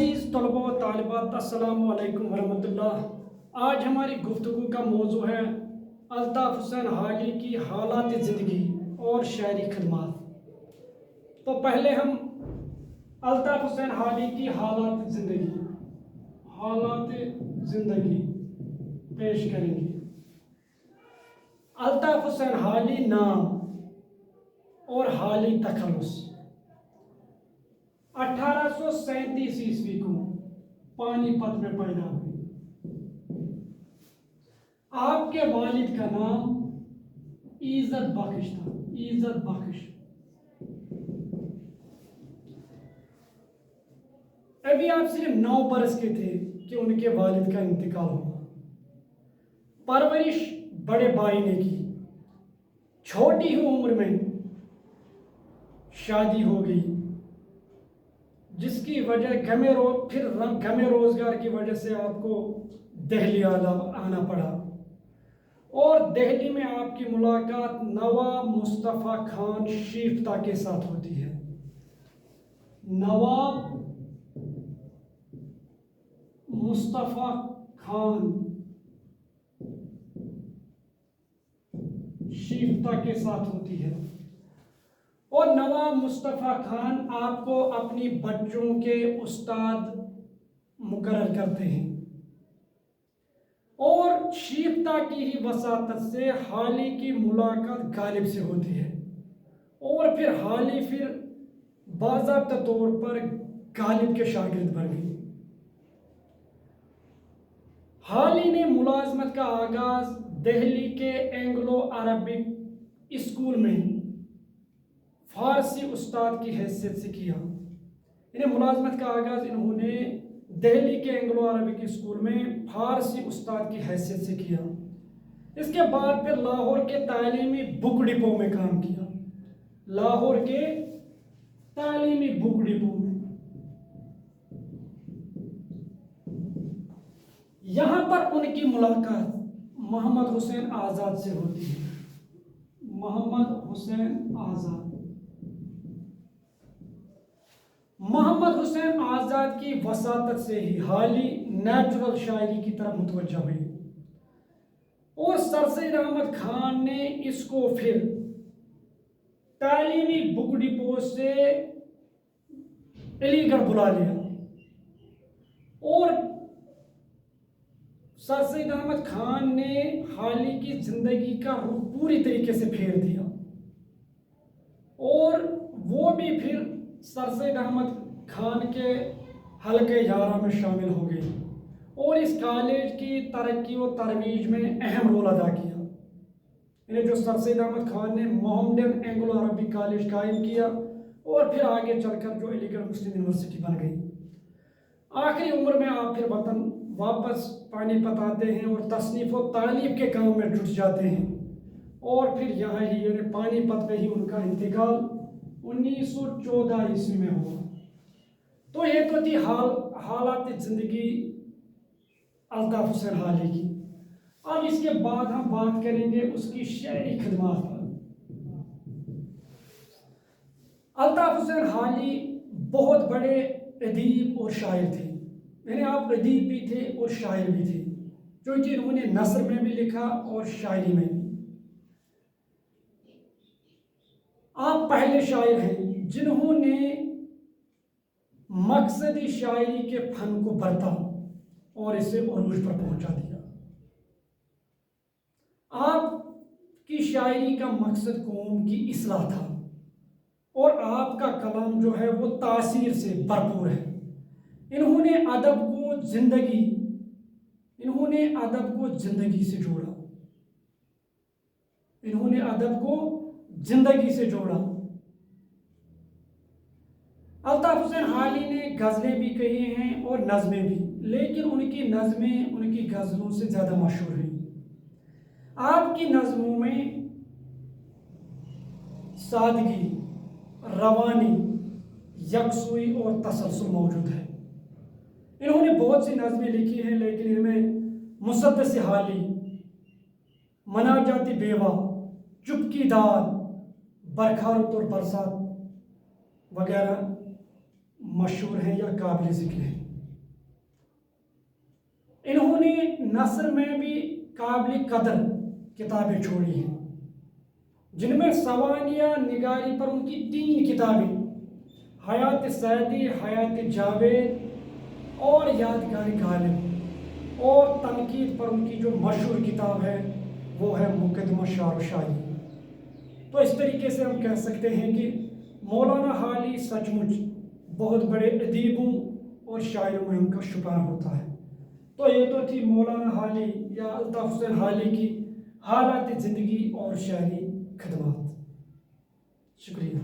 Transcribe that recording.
अजीज़ तलबा व तालिबात, अस्सलामु अलैकुम वरहमतुल्लाह। आज हमारी गुफ्तगू का मौजू है अल्ताफ़ हुसैन हाली की हालात ज़िंदगी और शायरी खिदमात। तो पहले हम अल्ताफ़ हुसैन हाली की हालात ज़िंदगी पेश करेंगे। अल्ताफ़ हुसैन हाली नाम और हाली तखल्लुस। 1837 ईस्वी को पानीपत में पैदा हुए। आपके वालिद का नाम इज़्ज़त बख्श था, इज़्ज़त बख्श। अभी आप सिर्फ 9 बरस के थे कि उनके वालिद का इंतकाल हुआ। परवरिश बड़े भाई ने की। छोटी ही उम्र में शादी हो गई, जिसकी वजह गमे रोजगार की वजह से आपको दिल्ली आना पड़ा। और दिल्ली में आपकी मुलाकात नवाब मुस्तफ़ा खान शीफ्ता के साथ होती है। नवाब मुस्तफ़ा खान शीफ्ता के साथ होती है। और नवाब मुस्तफ़ा खान आपको अपनी बच्चों के उस्ताद मुकर्रर करते हैं। और शीफ्ता की ही वसातत से हाली की मुलाकात गालिब से होती है। और फिर हाली बाज़ाब्ता तौर पर गालिब के शागिर्द बन गई। हाली ने मुलाजमत का आगाज दिल्ली के एंग्लो अरबिक स्कूल में फारसी उस्ताद की हैसियत से किया। मुलाजमत का आगाज इन्होंने दिल्ली के एंग्लो अरबिक स्कूल में फारसी उस्ताद की हैसियत से किया। इसके बाद फिर लाहौर के तालीमी बुक डिपो में काम किया। लाहौर के तालीमी बुक डिपो में यहाँ पर उनकी मुलाकात मोहम्मद हुसैन आज़ाद से होती है। मोहम्मद हुसैन आज़ाद की वसातत से ही हाली नेचुरल शायरी की तरफ मुतवज्जा हुई। और सर सैयद अहमद खान ने इसको फिर तालीमी बुक डिपो से अलीगढ़ बुला लिया। और सर सैयद अहमद खान ने हाली की जिंदगी का रुख पूरी तरीके से फेर दिया। और वो भी फिर सर सैयद अहमद खान के हल्के यारा में शामिल हो गई और इस कॉलेज की तरक्की और तरवीज में अहम रोल अदा किया। जो सर सैयद अहमद खान ने मोहम्मदन एंग्लो अरबिक कॉलेज कायम किया और फिर आगे चलकर जो अलीगढ़ मुस्लिम यूनिवर्सिटी बन गई। आखिरी उम्र में आप फिर वतन वापस पानीपत आते हैं और तसनीफ और तालीम के काम में जुट जाते हैं। और फिर यहाँ ही पानीपत में ही उनका इंतकाल 1914 ईस्वी में हुआ। तो ये तो थी हालात ज़िंदगी अल्ताफ़ हुसैन हाली की। अब इसके बाद हम बात करेंगे उसकी शायरी खिदमात पर। अल्ताफ़ हुसैन हाली बहुत बड़े अदीब और शायर थे। आप अदीब भी थे और शायर भी थे, क्योंकि इन्होंने नस्र में भी लिखा और शायरी में भी। आप पहले शायर हैं जिन्होंने मकसदी शायरी के फन को बरता और इसे उरूज पर पहुंचा दिया। आपकी शायरी का मकसद कौम की इस्लाह था और आपका कलाम जो है वो तासीर से भरपूर है। इन्होंने अदब को जिंदगी से जोड़ा। अल्ताफ़ हुसैन हाली ने गज़लें भी कही हैं और नज़में भी, लेकिन उनकी नज़में उनकी गज़लों से ज़्यादा मशहूर हैं। आपकी नज़मों में सादगी, रवानी, यकसुई और तसलसल मौजूद है। इन्होंने बहुत सी नज़में लिखी हैं, लेकिन इनमें मुसद्दस हाली, मनाजाती बेवा, चुपकी दाद, बरखारुत और बरसात वगैरह मशहूर हैं या काबिल ज़िक्र हैं। نثر میں بھی قابل قدر کتابیں چھوڑی ہیں، جن میں سوانح نگاری پر ان کی 3 کتابیں، حیات سعدی، حیات جاوید اور یادگار غالب، اور تنقید پر ان کی جو مشہور کتاب ہے وہ ہے مقدمہ شعر و شاعری۔ تو اس طریقے سے ہم کہہ سکتے ہیں کہ مولانا حالی سچ مچ بہت بڑے ادیبوں اور شاعروں میں ان کا شمار ہوتا ہے۔ تو یہ تو تھی مولانا حالی یا الطاف حسین حالی کی حالات زندگی اور شعری خدمات۔ شکریہ۔